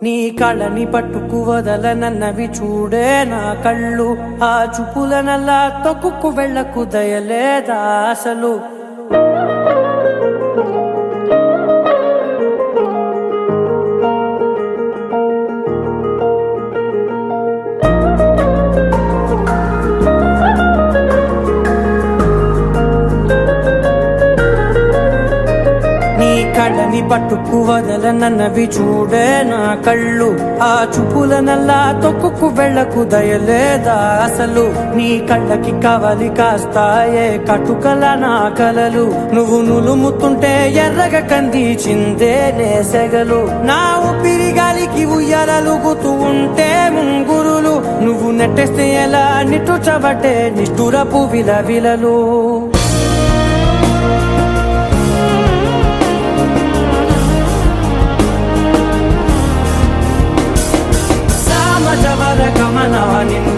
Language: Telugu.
నీ కళని పట్టుకు వదలనన్నవి చూడే నా కళ్ళు, ఆ చూపులనల్లా తొక్కుకు వెళ్ళకు దయలేదా అసలు. కళ్ళని పట్టుకు వదలనన్నవి చూడే నా కళ్ళు, ఆ చూపులనల్లా తొక్కుకు వెళ్ళకు దయలేదా అసలు. నీ కళ్ళకి కవలి కాస్తాయే కటుకల నా కలలు, నువ్వు నులుముతుంటే ఎర్రగా కందిచిందే నేసెగలు. నా ఊపిరి గాలికి ఉయ్యాలలుగుతూ ఉంటే ముంగురులు, నువ్వు నెట్టేస్తే ఎలా నిట్టుచబట్టే నిష్ఠురపు విలవిలలు. గమన నిన్ను